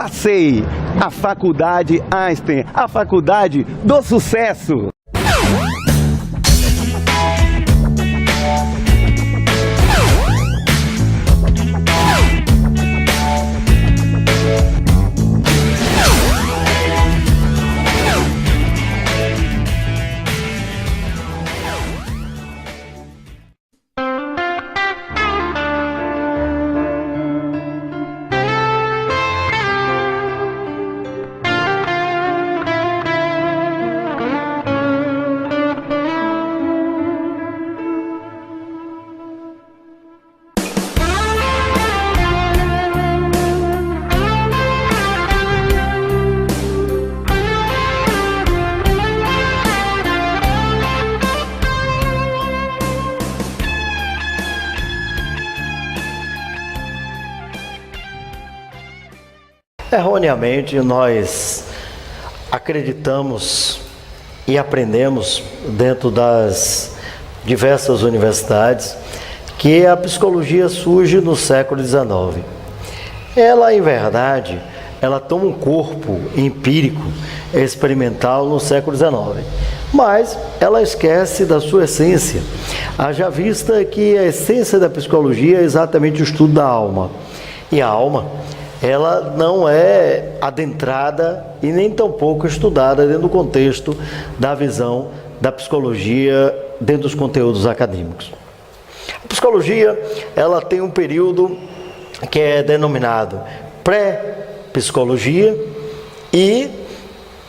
Passei! A Faculdade Einstein, a faculdade do sucesso! Erroneamente, nós acreditamos e aprendemos dentro das diversas universidades que a psicologia surge no século XIX. Ela, em verdade, ela toma um corpo empírico, experimental no século XIX, mas ela esquece da sua essência. Haja vista que a essência da psicologia é exatamente o estudo da alma. E a alma, ela não é adentrada e nem tampouco estudada dentro do contexto da visão da psicologia dentro dos conteúdos acadêmicos. A psicologia, ela tem um período que é denominado pré-psicologia e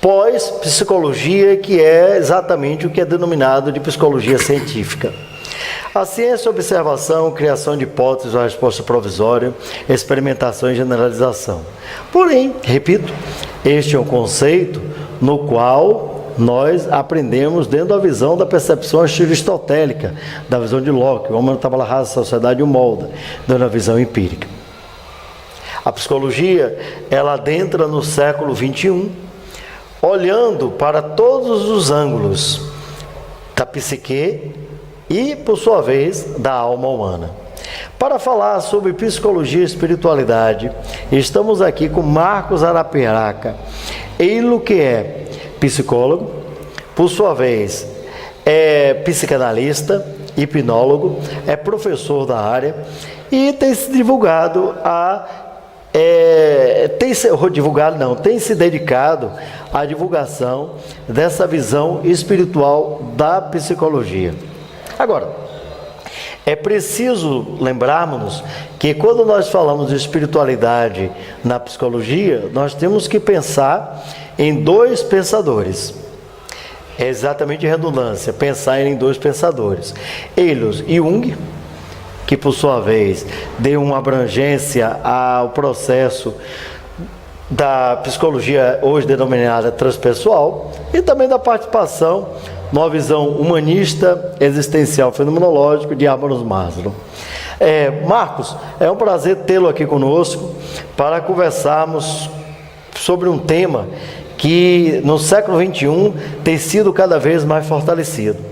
pós-psicologia, que é exatamente o que é denominado de psicologia científica. A ciência, observação, criação de hipóteses, a resposta provisória, experimentação e generalização. Porém, repito, este é um conceito no qual nós aprendemos dentro da visão da percepção aristotélica, da visão de Locke, o homem, a tábula rasa, a sociedade o molda, dentro da visão empírica. A psicologia, ela adentra no século XXI, olhando para todos os ângulos da psique e, por sua vez, da alma humana. Para falar sobre psicologia e espiritualidade, estamos aqui com Marcos Arapiraca. Ele que é psicólogo, por sua vez, é psicanalista, hipnólogo, é professor da área e tem se divulgado tem se dedicado à divulgação dessa visão espiritual da psicologia. Agora, é preciso lembrarmos que quando nós falamos de espiritualidade na psicologia, nós temos que pensar em dois pensadores. É exatamente redundância, pensar em dois pensadores. Eles, Jung, que por sua vez deu uma abrangência ao processo da psicologia hoje denominada transpessoal, e também da participação numa visão humanista, existencial, fenomenológico de Abraham Maslow. Marcos, é um prazer tê-lo aqui conosco para conversarmos sobre um tema que no século XXI tem sido cada vez mais fortalecido.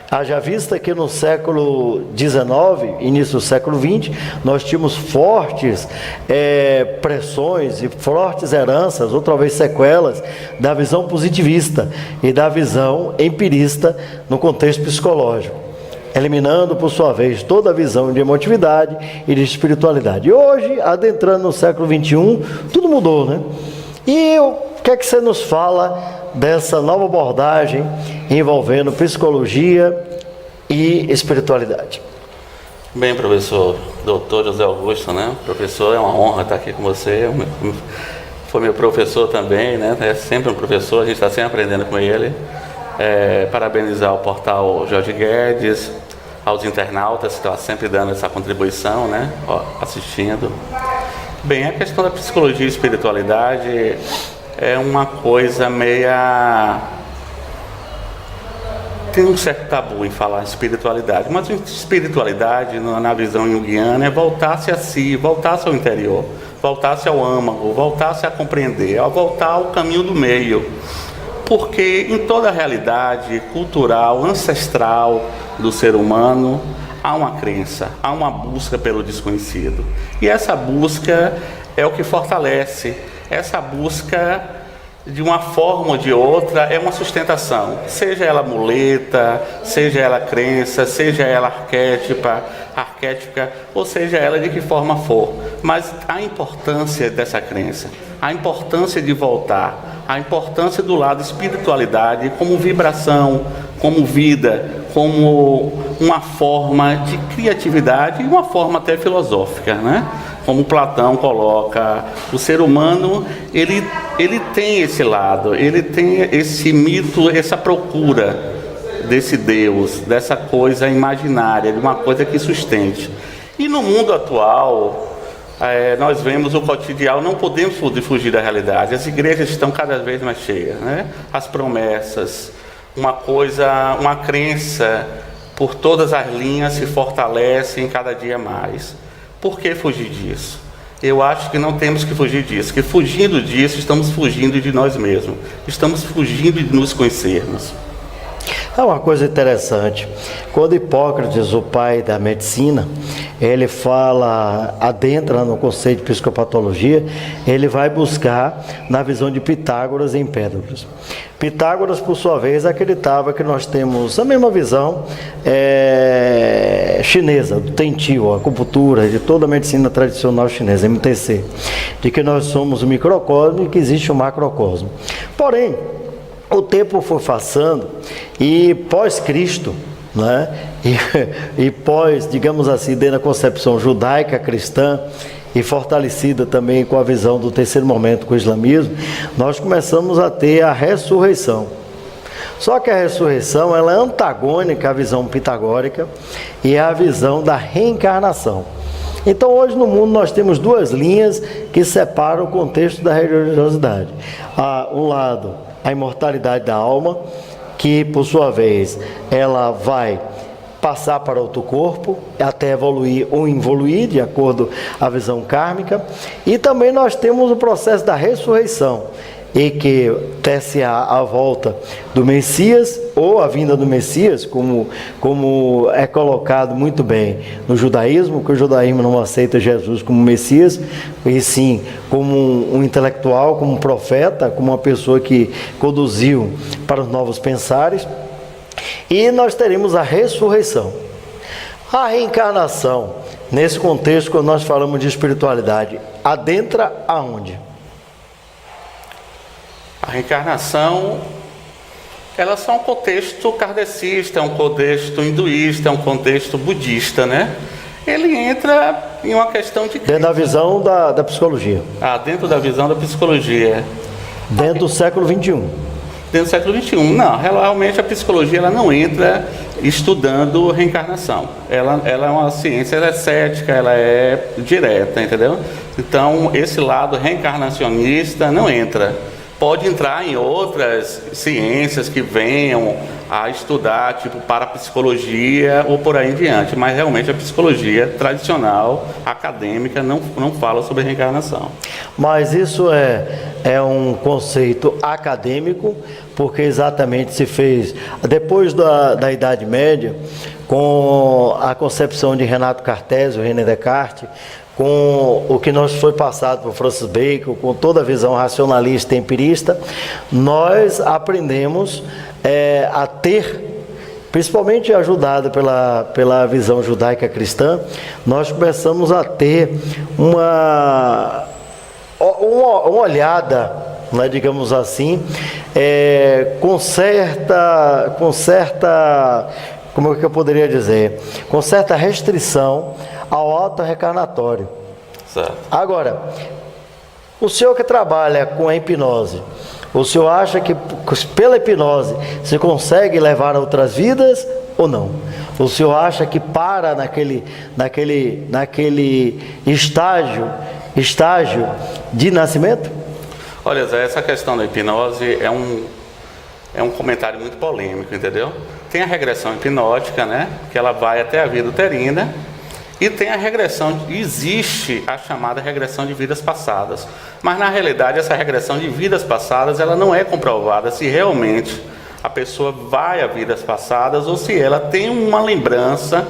Haja vista que no século XIX, início do século XX, nós tínhamos fortes pressões e fortes heranças, outra vez sequelas, da visão positivista e da visão empirista no contexto psicológico, eliminando, por sua vez, toda a visão de emotividade e de espiritualidade. E hoje, adentrando no século XXI, tudo mudou, né? E o que é que você nos fala dessa nova abordagem envolvendo psicologia e espiritualidade? Bem, professor, doutor José Augusto, né? Professor, é uma honra estar aqui com você. Foi meu professor também, né? É sempre um professor, a gente está sempre aprendendo com ele. Parabenizar o portal Jorge Guedes, aos internautas que estão sempre dando essa contribuição, né? Assistindo. Bem, a questão da psicologia e espiritualidade é uma coisa meia... Tem um certo tabu em falar em espiritualidade, mas espiritualidade, na visão junguiana, é voltar-se a si, voltar-se ao interior, voltar-se ao âmago, voltar-se a compreender, voltar ao caminho do meio. Porque em toda a realidade cultural, ancestral do ser humano, há uma crença, há uma busca pelo desconhecido. E essa busca é o que fortalece essa busca, de uma forma ou de outra, é uma sustentação, seja ela muleta, seja ela crença, seja ela arquétipa, ou seja ela de que forma for. Mas a importância dessa crença, a importância de voltar, a importância do lado espiritualidade como vibração, como vida, como uma forma de criatividade e uma forma até filosófica, né? Como Platão coloca, o ser humano, ele tem esse lado, ele tem esse mito, essa procura desse Deus, dessa coisa imaginária, de uma coisa que sustente. E no mundo atual, nós vemos o cotidiano, não podemos fugir da realidade. As igrejas estão cada vez mais cheias, né? As promessas, uma crença por todas as linhas se fortalece em cada dia mais. Por que fugir disso? Eu acho que não temos que fugir disso, que fugindo disso, estamos fugindo de nós mesmos, estamos fugindo de nos conhecermos. É uma coisa interessante, quando Hipócrates, o pai da medicina, ele adentra no conceito de psicopatologia, ele vai buscar na visão de Pitágoras e Empédocles. Pitágoras, por sua vez, acreditava que nós temos a mesma visão chinesa, do Tentio, a acupuntura, de toda a medicina tradicional chinesa, MTC, de que nós somos o microcosmo e que existe o macrocosmo. Porém, o tempo foi passando e pós-Cristo, né? e pós, digamos assim, dentro da concepção judaica cristã e fortalecida também com a visão do terceiro momento, com o islamismo, nós começamos a ter a ressurreição. Só que a ressurreição ela é antagônica à visão pitagórica e à visão da reencarnação. Então hoje no mundo nós temos duas linhas que separam o contexto da religiosidade. Um lado, a imortalidade da alma, que por sua vez ela vai passar para outro corpo, até evoluir ou involuir, de acordo com a visão kármica. E também nós temos o processo da ressurreição, e que ter-se-á a volta do Messias, ou a vinda do Messias, como é colocado muito bem no judaísmo, que o judaísmo não aceita Jesus como Messias, e sim como um intelectual, como um profeta, como uma pessoa que conduziu para os novos pensares. E nós teremos a ressurreição. A reencarnação, nesse contexto, quando nós falamos de espiritualidade, adentra aonde? A reencarnação, ela é só um contexto kardecista, é um contexto hinduísta, é um contexto budista, né? Ele entra em uma questão de... Dentro da visão da psicologia. Dentro da visão da psicologia. Dentro do século XXI. Dentro do século XXI. Não, realmente a psicologia ela não entra estudando reencarnação. Ela é uma ciência, ela é cética, ela é direta, entendeu? Então, esse lado reencarnacionista não entra. Pode entrar em outras ciências que venham a estudar, tipo parapsicologia ou por aí em diante, mas realmente a psicologia tradicional, acadêmica, não fala sobre reencarnação. Mas isso é um conceito acadêmico, porque exatamente se fez, depois da Idade Média, com a concepção de Renato Cartésio, René Descartes, com o que nos foi passado por Francis Bacon, com toda a visão racionalista e empirista, nós aprendemos a ter, principalmente ajudado pela visão judaica cristã, nós começamos a ter uma olhada, né, digamos assim, com certa, como é que eu poderia dizer, com certa restrição ao auto-reencarnatório. Certo. Agora, o senhor que trabalha com a hipnose, o senhor acha que pela hipnose se consegue levar a outras vidas ou não? O senhor acha que para naquele estágio de nascimento? Olha, Zé, essa questão da hipnose é um comentário muito polêmico, entendeu? Tem a regressão hipnótica, né? Que ela vai até a vida uterina. E tem a regressão, existe a chamada regressão de vidas passadas. Mas na realidade essa regressão de vidas passadas ela não é comprovada se realmente a pessoa vai a vidas passadas ou se ela tem uma lembrança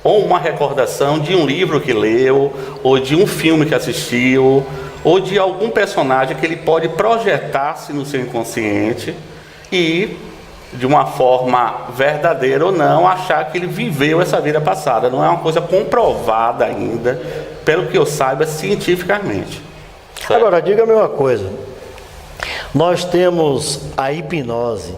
ou uma recordação de um livro que leu, ou de um filme que assistiu, ou de algum personagem que ele pode projetar-se no seu inconsciente e, de uma forma verdadeira ou não, achar que ele viveu essa vida passada. Não é uma coisa comprovada ainda, pelo que eu saiba, cientificamente. Certo? Agora, diga-me uma coisa. Nós temos a hipnose.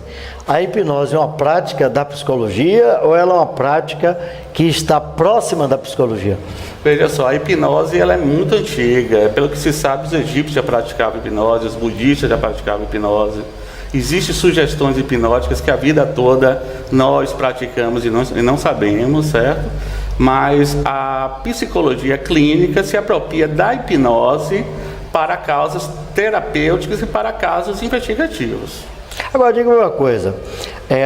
A hipnose é uma prática da psicologia ou ela é uma prática que está próxima da psicologia? Veja só, a hipnose ela é muito antiga. Pelo que se sabe, os egípcios já praticavam hipnose, os budistas já praticavam hipnose. Existem sugestões hipnóticas que a vida toda nós praticamos e não sabemos, certo? Mas a psicologia clínica se apropria da hipnose para causas terapêuticas e para casos investigativos. Agora, diga-me uma coisa,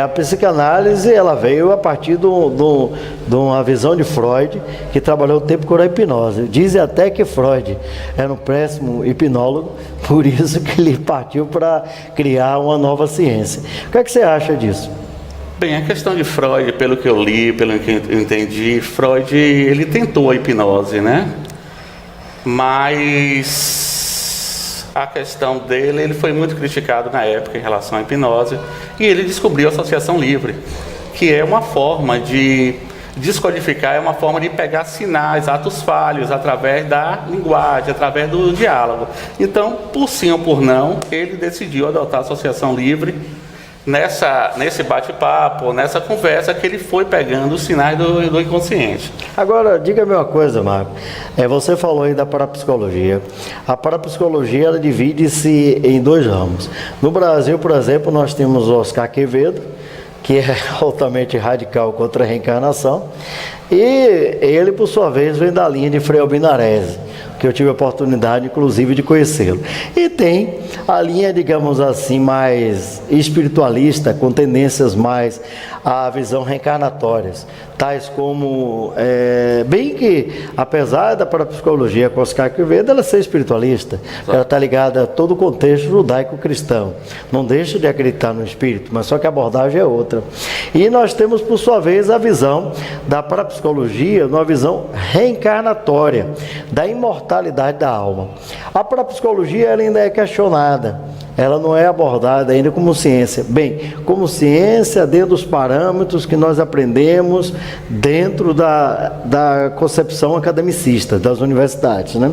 a psicanálise ela veio a partir de uma visão de Freud, que trabalhou o tempo com a hipnose. Dizem até que Freud era um péssimo hipnólogo, por isso que ele partiu para criar uma nova ciência. O que é que você acha disso? Bem, a questão de Freud, pelo que eu li, pelo que eu entendi, Freud ele tentou a hipnose, né? Mas a questão dele, ele foi muito criticado na época em relação à hipnose, e ele descobriu a associação livre, que é uma forma de descodificar, é uma forma de pegar sinais, atos falhos, através da linguagem, através do diálogo. Então, por sim ou por não, ele decidiu adotar a associação livre nesse bate-papo, nessa conversa que ele foi pegando os sinais do inconsciente. Agora, diga-me uma coisa, Marco. Você falou aí da parapsicologia. A parapsicologia ela divide-se em dois ramos. No Brasil, por exemplo, nós temos o Oscar Quevedo, que é altamente radical contra a reencarnação, e ele, por sua vez, vem da linha de Frei Albino Arese, que eu tive a oportunidade, inclusive, de conhecê-lo. E tem a linha, digamos assim, mais espiritualista, com tendências mais à visão reencarnatórias, tais como, bem que, apesar da parapsicologia com Oscar Quevedo, ela ser espiritualista, ela está ligada a todo o contexto judaico-cristão, não deixa de acreditar no espírito, mas só que a abordagem é outra. E nós temos, por sua vez, a visão da parapsicologia, uma visão reencarnatória, da imortalidade da alma. A parapsicologia ela ainda é questionada, ela não é abordada ainda como ciência. Bem, como ciência dentro dos parâmetros que nós aprendemos dentro da concepção academicista das universidades, né?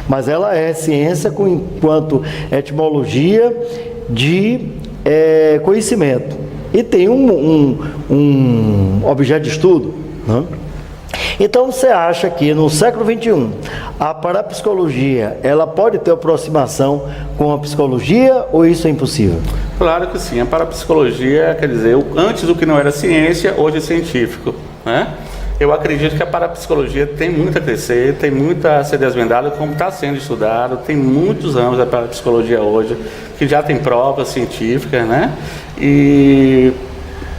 Mas ela é ciência enquanto etimologia de conhecimento. E tem um objeto de estudo, né? Então você acha que no século XXI a parapsicologia ela pode ter aproximação com a psicologia ou isso é impossível? Claro que sim, a parapsicologia, quer dizer, antes o que não era ciência, hoje é científico, né? Eu acredito que a parapsicologia tem muito a crescer, tem muito a ser desvendada, como está sendo estudado, tem muitos anos a parapsicologia hoje, que já tem provas científicas, né? E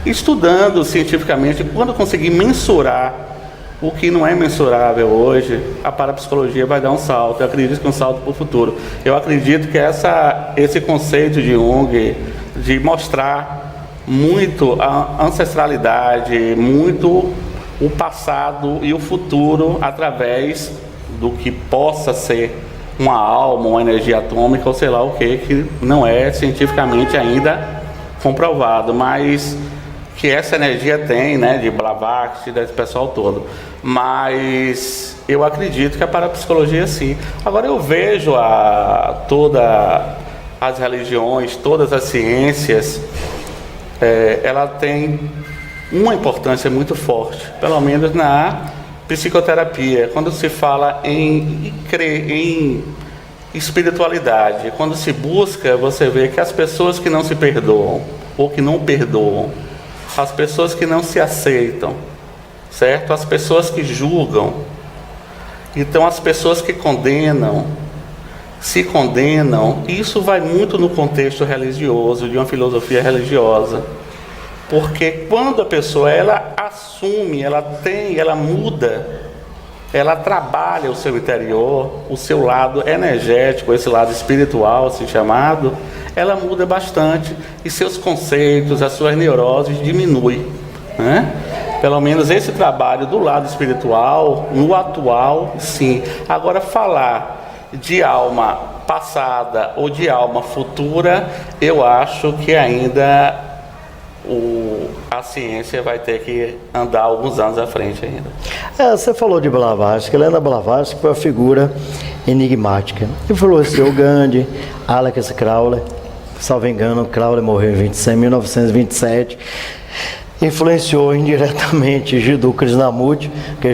estudando cientificamente, quando conseguir mensurar o que não é mensurável hoje, a parapsicologia vai dar um salto. Eu acredito que é um salto para o futuro. Eu acredito que esse conceito de Jung, de mostrar muito a ancestralidade, muito o passado e o futuro através do que possa ser uma alma, uma energia atômica ou sei lá o que não é cientificamente ainda comprovado, mas que essa energia tem, né, de Blavatsky, desse pessoal todo. Mas eu acredito que a parapsicologia sim. Agora eu vejo todas as religiões, todas as ciências, ela tem uma importância muito forte, pelo menos na psicoterapia, quando se fala em espiritualidade, quando se busca, você vê que as pessoas que não se perdoam, ou que não perdoam, as pessoas que não se aceitam, certo? As pessoas que julgam, então as pessoas que se condenam, isso vai muito no contexto religioso, de uma filosofia religiosa, porque quando a pessoa, ela assume, ela muda, ela trabalha o seu interior, o seu lado energético, esse lado espiritual, assim chamado, ela muda bastante e seus conceitos, as suas neuroses diminuem, né? Pelo menos esse trabalho do lado espiritual, no atual, sim. Agora falar de alma passada ou de alma futura, eu acho que ainda a ciência vai ter que andar alguns anos à frente ainda. Você falou de Blavatsky. Helena Blavatsky foi uma figura enigmática. Influenciou Gandhi, Alex Crowley, salvo engano, Crowley morreu em 1927. Influenciou indiretamente Jiddu Krishnamurti, porque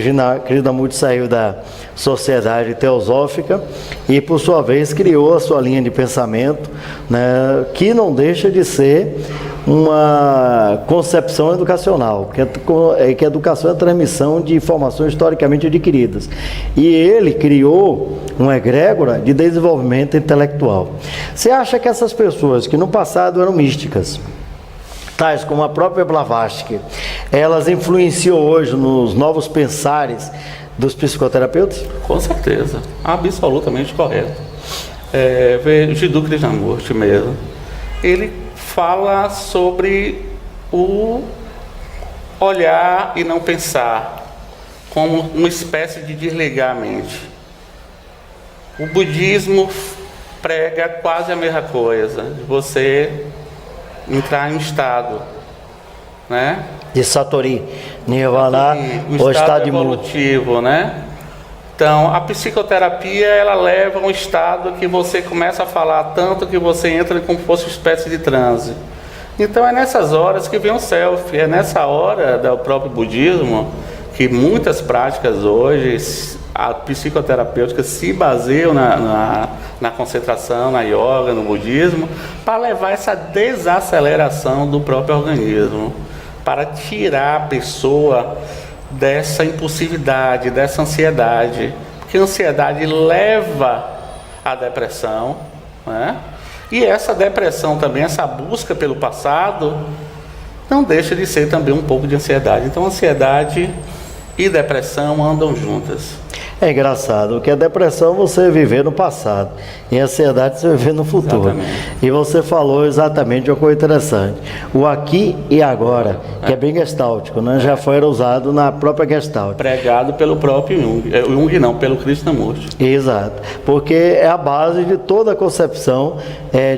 Krishnamurti saiu da Sociedade Teosófica e, por sua vez, criou a sua linha de pensamento, né, que não deixa de ser uma concepção educacional, que a educação é a transmissão de informações historicamente adquiridas. E ele criou uma egrégora de desenvolvimento intelectual. Você acha que essas pessoas que no passado eram místicas, tais como a própria Blavatsky, elas influenciam hoje nos novos pensares dos psicoterapeutas? Com certeza, absolutamente correto. Veja Jiddu Krishnamurti mesmo, ele fala sobre o olhar e não pensar, como uma espécie de desligar a mente. O budismo prega quase a mesma coisa, de você entrar em estado, né? De Satori, Nirvana, o estado evolutivo, né? Então, a psicoterapia, ela leva a um estado que você começa a falar tanto que você entra como se fosse uma espécie de transe. Então, é nessas horas que vem o self, é nessa hora do próprio budismo que muitas práticas hoje, a psicoterapêutica, se baseiam na concentração, na yoga, no budismo, para levar essa desaceleração do próprio organismo, para tirar a pessoa dessa impulsividade, dessa ansiedade, porque a ansiedade leva à depressão, né? E essa depressão também, essa busca pelo passado, não deixa de ser também um pouco de ansiedade. Então, ansiedade e depressão andam juntas. É engraçado, porque a depressão você viver no passado e a ansiedade você viver no futuro. Exatamente. E você falou exatamente uma coisa interessante. O aqui e agora, que é bem gestáltico, né? Já foi usado na própria Gestalt. Pregado pelo próprio Jung. Jung não, pelo Krishnamurti. Exato, porque é a base de toda a concepção,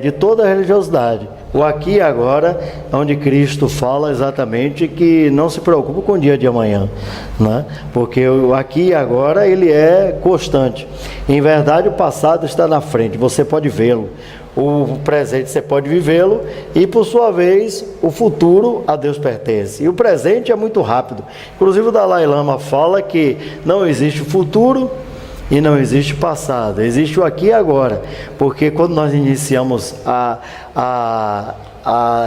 de toda a religiosidade. O aqui e agora, onde Cristo fala exatamente que não se preocupe com o dia de amanhã, né? Porque o aqui e agora ele é constante. Em verdade, o passado está na frente, você pode vê-lo. O presente você pode vivê-lo e, por sua vez, o futuro a Deus pertence. E o presente é muito rápido. Inclusive o Dalai Lama fala que não existe futuro e não existe passado, existe o aqui e agora, porque quando nós iniciamos a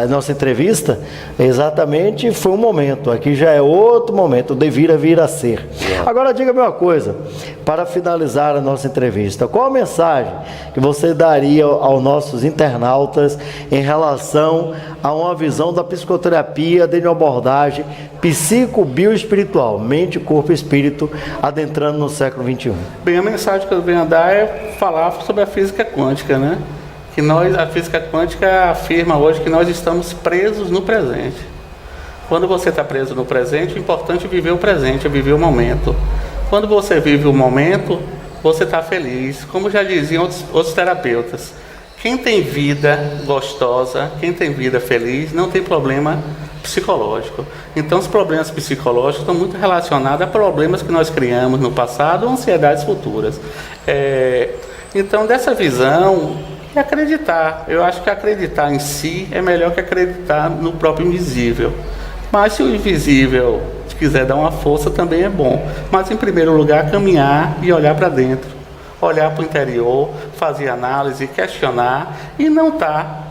nossa entrevista, exatamente foi um momento, aqui já é outro momento, devia vir a ser. Agora diga-me uma coisa, para finalizar a nossa entrevista, qual a mensagem que você daria aos nossos internautas em relação a uma visão da psicoterapia de uma abordagem psico-bioespiritual, mente, corpo e espírito, adentrando no século XXI? Bem, a mensagem que eu venho a dar é falar sobre a física quântica, né? Que a física quântica afirma hoje que nós estamos presos no presente. Quando você está preso no presente, o importante é viver o presente, é viver o momento. Quando você vive o momento, você está feliz. Como já diziam outros terapeutas, quem tem vida gostosa, quem tem vida feliz, não tem problema psicológico. Então, os problemas psicológicos estão muito relacionados a problemas que nós criamos no passado ou ansiedades futuras. Então, dessa visão, é acreditar. Eu acho que acreditar em si é melhor que acreditar no próprio invisível. Mas se o invisível quiser dar uma força, também é bom. Mas, em primeiro lugar, caminhar e olhar para dentro. Olhar para o interior, fazer análise, questionar e não estar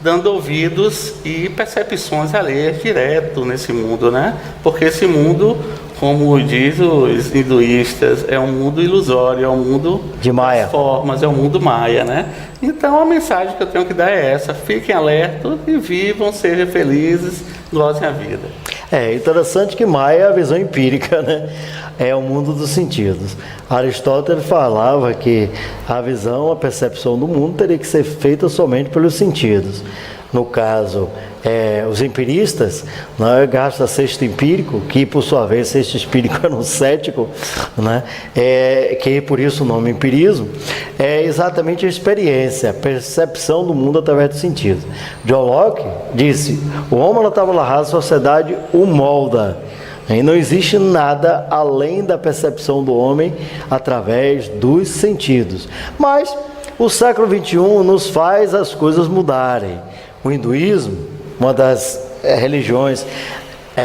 dando ouvidos e percepções alheias direto nesse mundo, né? Porque esse mundo, como diz os hinduístas, é um mundo ilusório, é um mundo de Maia. Das formas, é um mundo Maia, né? Então a mensagem que eu tenho que dar é essa: fiquem alertos e vivam, sejam felizes, gozem a vida. É interessante que Maia é a visão empírica, né? É o mundo dos sentidos. Aristóteles falava que a visão, a percepção do mundo teria que ser feita somente pelos sentidos. no caso, os empiristas, né, gasta sexto empírico, que por sua vez sexto empírico era um cético, né, que por isso o nome empirismo, é exatamente a experiência, a percepção do mundo através dos sentidos. John Locke disse: o homem na tábua rasa, a sociedade o molda. E não existe nada além da percepção do homem através dos sentidos. Mas o século XXI nos faz as coisas mudarem. O hinduísmo, uma das religiões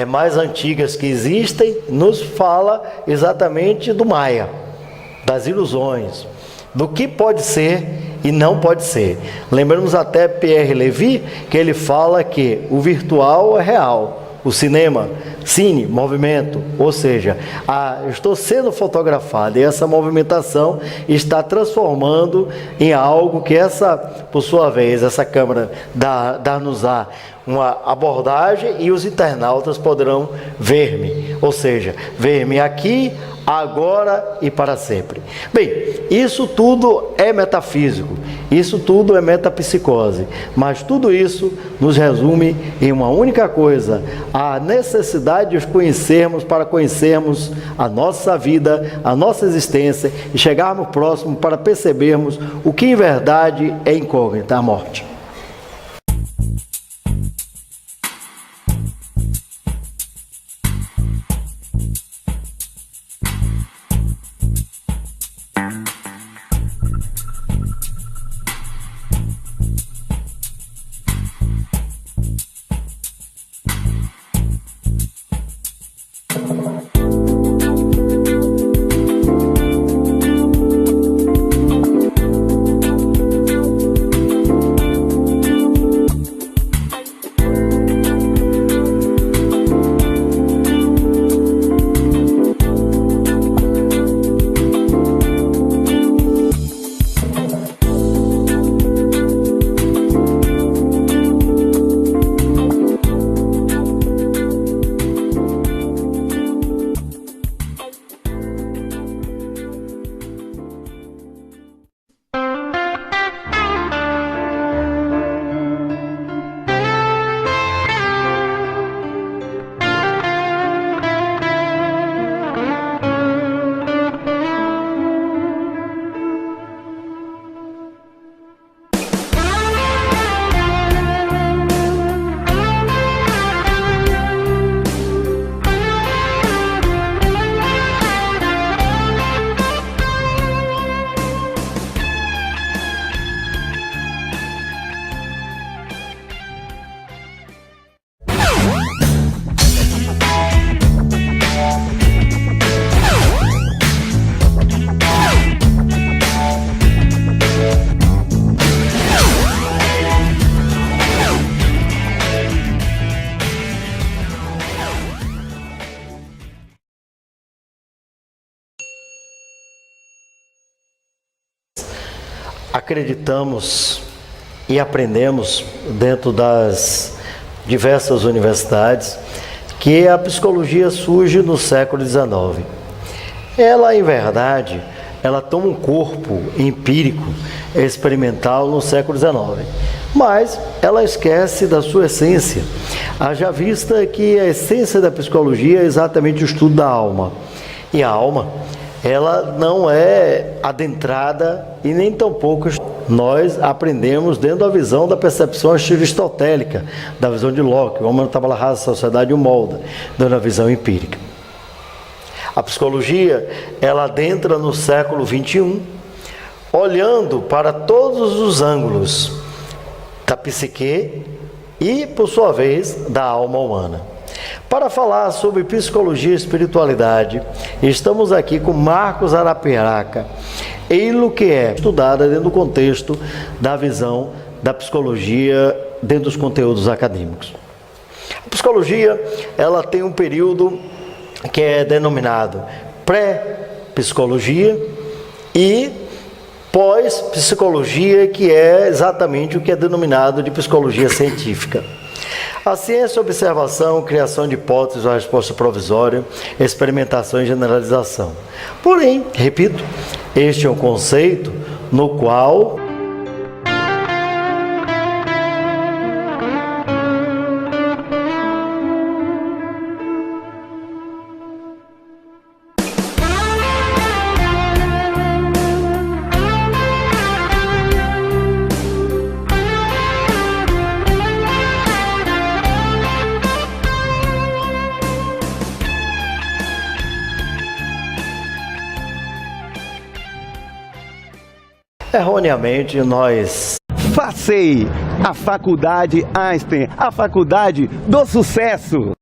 mais antigas que existem, nos fala exatamente do Maya, das ilusões, do que pode ser e não pode ser. Lembramos até Pierre Levy, que ele fala que o virtual é real. O cinema, cine, movimento, ou seja, eu estou sendo fotografado e essa movimentação está transformando em algo que por sua vez, essa câmera dá-nos uma abordagem e os internautas poderão ver-me, ou seja, ver-me aqui, agora e para sempre. Bem, isso tudo é metafísico, isso tudo é metapsicose, mas tudo isso nos resume em uma única coisa: a necessidade de os conhecermos para conhecermos a nossa vida, a nossa existência e chegarmos próximo para percebermos o que em verdade é incógnita, a morte. Acreditamos e aprendemos dentro das diversas universidades que a psicologia surge no século XIX. Ela, em verdade, ela toma um corpo empírico, experimental no século XIX, mas ela esquece da sua essência. Haja vista que a essência da psicologia é exatamente o estudo da alma. E a alma, ela não é adentrada e nem tampouco nós aprendemos dentro da visão da percepção aristotélica, da visão de Locke, o homem na tábua rasa, a sociedade o molda, dentro da visão empírica. A psicologia, ela adentra no século XXI, olhando para todos os ângulos da psique e, por sua vez, da alma humana. Para falar sobre psicologia e espiritualidade, estamos aqui com Marcos Arapiraca, ele que é estudada dentro do contexto da visão da psicologia dentro dos conteúdos acadêmicos. A psicologia, ela tem um período que é denominado pré-psicologia e pós-psicologia, que é exatamente o que é denominado de psicologia científica. A ciência, observação, criação de hipóteses, a resposta provisória, experimentação e generalização. Porém, repito, este é um conceito no qual Erroneamente, nós FACEI, a Faculdade Einstein, a Faculdade do Sucesso.